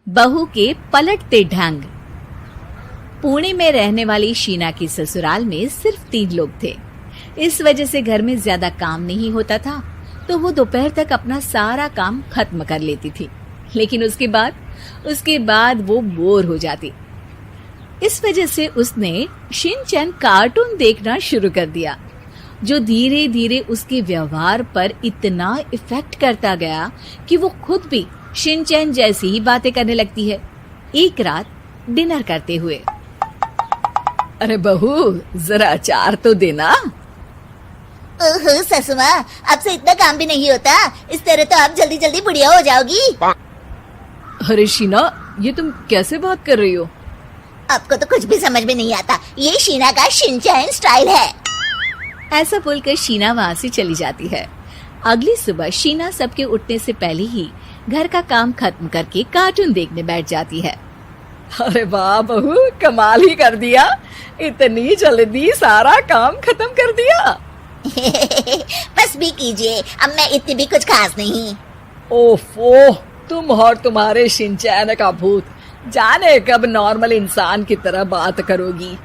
बहू के पलटते ढंग। पुणे में रहने वाली शीना की ससुराल में सिर्फ 3 लोग थे। इस वजह से घर में ज्यादा काम नहीं होता था, तो वो दोपहर तक अपना सारा काम खत्म कर लेती थी। लेकिन उसके बाद वो बोर हो जाती। इस वजह से उसने शिनचैन कार्टून देखना शुरू कर दिया, जो धीरे धीरे उसके व्यवहार पर इतना इफेक्ट करता गया कि वो खुद भी शिनचैन जैसी ही बातें करने लगती है। एक रात डिनर करते हुए, अरे बहू, जरा अचार तो देना। ओहो ससुमा, आपसे इतना काम भी नहीं होता। इस तरह तो आप जल्दी जल्दी बुढ़िया हो जाओगी। अरे शीना, ये तुम कैसे बात कर रही हो? आपको तो कुछ भी समझ में नहीं आता। ये शीना का शिनचैन स्टाइल है। ऐसा बोलकर शीना वहाँ से चली जाती है। अगली सुबह शीना सबके उठने से पहले ही घर का काम खत्म करके कार्टून देखने बैठ जाती है। अरे वाह बहू, कमाल ही कर दिया। इतनी जल्दी सारा काम खत्म कर दिया। बस भी कीजिए, अब मैं इतनी भी कुछ खास नहीं। ओफो, तुम और तुम्हारे शिनचैन का भूत, जाने कब नॉर्मल इंसान की तरह बात करोगी।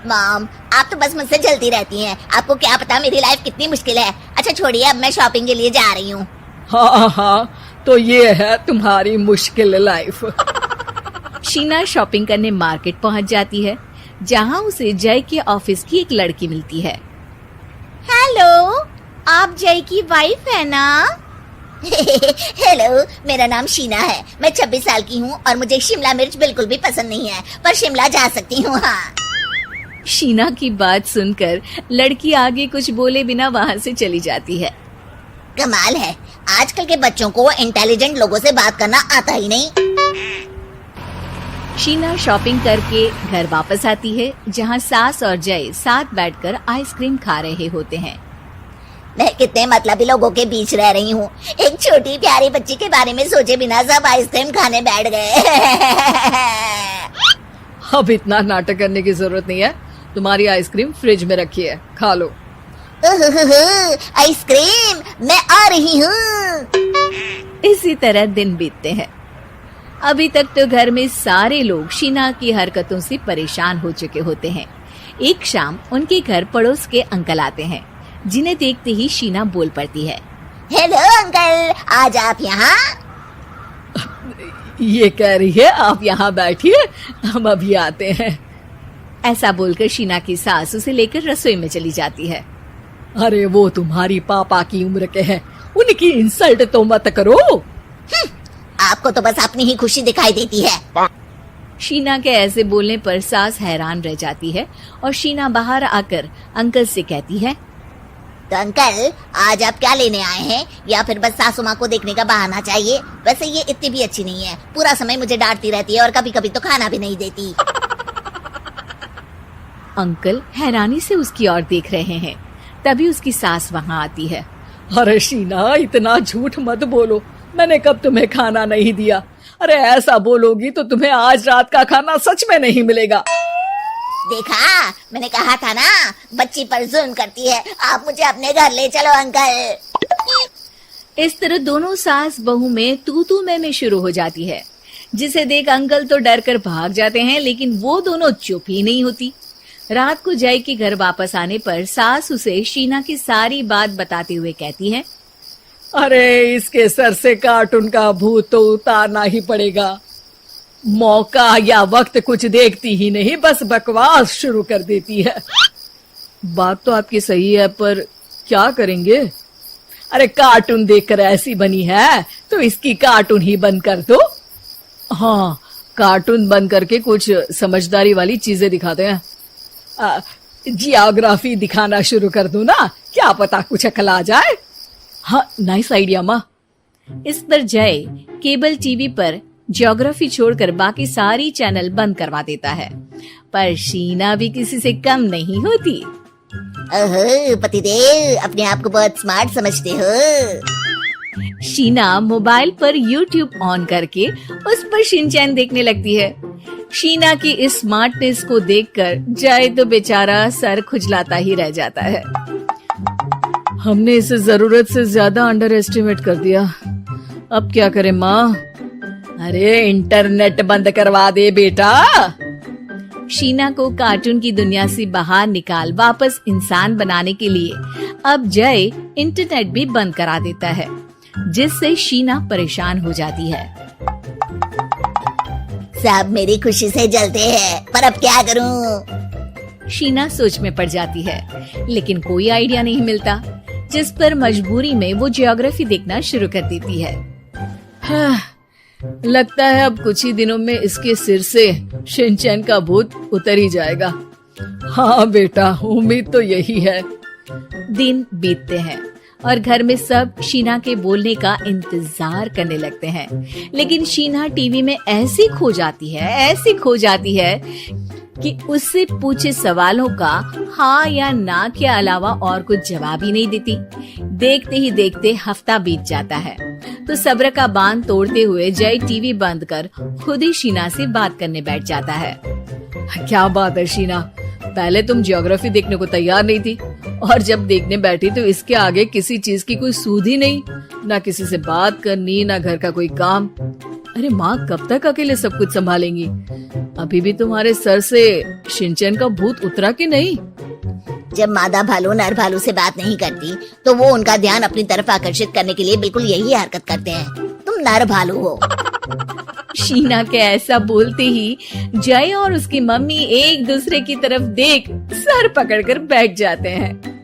मॉम, आप तो बस मुझसे जलती रहती हैं। आपको क्या पता मेरी लाइफ कितनी मुश्किल है। अच्छा छोड़िए, अब मैं शॉपिंग के लिए जा रही हूँ। हाँ, तो ये है तुम्हारी मुश्किल लाइफ। शीना शॉपिंग करने मार्केट पहुँच जाती है, जहाँ उसे जय के ऑफिस की एक लड़की मिलती है। हेलो, आप जय की वाइफ है ना? हेलो, मेरा नाम शीना है। मैं 26 साल की हूँ और मुझे शिमला मिर्च बिल्कुल भी पसंद नहीं है, पर शिमला जा सकती हूँ। हाँ। शीना की बात सुनकर लड़की आगे कुछ बोले बिना वहाँ से चली जाती है। कमाल है, आजकल के बच्चों को इंटेलिजेंट लोगों से बात करना आता ही नहीं। शीना शॉपिंग करके घर वापस आती है, जहाँ सास और जय साथ बैठकर आइसक्रीम खा रहे होते हैं। मैं कितने मतलबी लोगों के बीच रह रही हूँ। एक छोटी प्यारी बच्ची के बारे में सोचे बिना सब आइसक्रीम खाने बैठ गए। अब इतना नाटक करने की जरूरत नहीं है। तुम्हारी आइसक्रीम फ्रिज में रखी है, खा लो। आइसक्रीम, मैं आ रही हूँ। इसी तरह दिन बीतते हैं। अभी तक तो घर में सारे लोग शीना की हरकतों से परेशान हो चुके होते हैं। एक शाम उनके घर पड़ोस के अंकल आते हैं, जिन्हें देखते ही शीना बोल पड़ती है। हेलो अंकल, आज आप यहाँ? ये कह रही है आप यहाँ बैठिए, हम अभी आते हैं। ऐसा बोलकर शीना की सास उसे लेकर रसोई में चली जाती है। अरे वो तुम्हारी पापा की उम्र के हैं, उनकी इंसल्ट तो मत करो। आपको तो बस अपनी ही खुशी दिखाई देती है। शीना के ऐसे बोलने पर सास हैरान रह जाती है और शीना बाहर आकर अंकल से कहती है, तो अंकल, आज आप क्या लेने आए हैं? या फिर बस सासू माँ को देखने का बहाना चाहिए? वैसे ये इतनी भी अच्छी नहीं है, पूरा समय मुझे डांटती रहती है और कभी कभी तो खाना भी नहीं देती। अंकल हैरानी से उसकी ओर देख रहे हैं। तभी उसकी सास वहाँ आती है। अरे शीना, इतना झूठ मत बोलो, मैंने कब तुम्हें खाना नहीं दिया? अरे ऐसा बोलोगी तो तुम्हें आज रात का खाना सच में नहीं मिलेगा। देखा, मैंने कहा था ना, बच्ची पर जुल्म करती है। आप मुझे अपने घर ले चलो अंकल। इस तरह दोनों सास बहू में तू मैं शुरू हो जाती है, जिसे देख अंकल तो डर कर भाग जाते हैं, लेकिन वो दोनों चुप ही नहीं होती। रात को जय के घर वापस आने पर सास उसे शीना की सारी बात बताते हुए कहती है, अरे इसके सर से कार्टून का भूत तो उतारना ही पड़ेगा। मौका या वक्त कुछ देखती ही नहीं, बस बकवास शुरू कर देती है। बात तो आपकी सही है, पर क्या करेंगे? अरे कार्टून देखकर ऐसी बनी है तो इसकी कार्टून ही बंद कर दो। हाँ, कार्टून बंद करके कुछ समझदारी वाली चीजें दिखाते हैं। जियोग्राफी दिखाना शुरू कर दो ना, क्या पता कुछ अकल आ जाए। हाँ, नाइस आइडिया माँ। इस पर जय केबल टीवी पर ज्योग्राफी छोड़कर बाकी सारी चैनल बंद करवा देता है, पर शीना भी किसी से कम नहीं होती। ओहो पतिदेव, अपने आप को बहुत स्मार्ट समझते हो। शीना मोबाइल पर YouTube ऑन करके उस पर शिनचैन देखने लगती है। शीना की इस स्मार्टनेस को देखकर जय तो बेचारा सर खुजलाता ही रह जाता है। हमने इसे जरूरत से ज्यादा अंडर एस्टिमेट कर दिया, अब क्या करें माँ? अरे इंटरनेट बंद करवा दे बेटा। शीना को कार्टून की दुनिया से बाहर निकाल वापस इंसान बनाने के लिए अब जय इंटरनेट भी बंद करा देता है, जिससे शीना परेशान हो जाती है। सब मेरी खुशी से जलते हैं, पर अब क्या करूं? शीना सोच में पड़ जाती है, लेकिन कोई आइडिया नहीं मिलता, जिस पर मजबूरी में वो ज्योग्राफी देखना शुरू कर देती है। लगता है अब कुछ ही दिनों में इसके सिर से शिनचैन का भूत उतर ही जाएगा। हाँ बेटा, उम्मीद तो यही है। दिन बीतते हैं और घर में सब शीना के बोलने का इंतजार करने लगते हैं, लेकिन शीना टीवी में ऐसी खो जाती है कि उससे पूछे सवालों का हाँ या ना के अलावा और कुछ जवाब ही नहीं देती। देखते ही देखते हफ्ता बीत जाता है, तो सब्र का बांध तोड़ते हुए जय टीवी बंद कर खुद ही शीना से बात करने बैठ जाता है। क्या बात है शीना, पहले तुम ज्योग्राफी देखने को तैयार नहीं थी, और जब देखने बैठी तो इसके आगे किसी चीज की कोई सूध ही नहीं, ना किसी से बात करनी, ना घर का कोई काम। अरे माँ कब तक अकेले सब कुछ संभालेंगी? अभी भी तुम्हारे सर से शिनचैन का भूत उतरा कि नहीं? जब मादा भालू नर भालू से बात नहीं करती, तो वो उनका ध्यान अपनी तरफ आकर्षित करने के लिए बिल्कुल यही हरकत करते हैं। तुम नर भालू हो। शीना के ऐसा बोलते ही जय और उसकी मम्मी एक दूसरे की तरफ देख सर पकड़कर बैठ जाते हैं।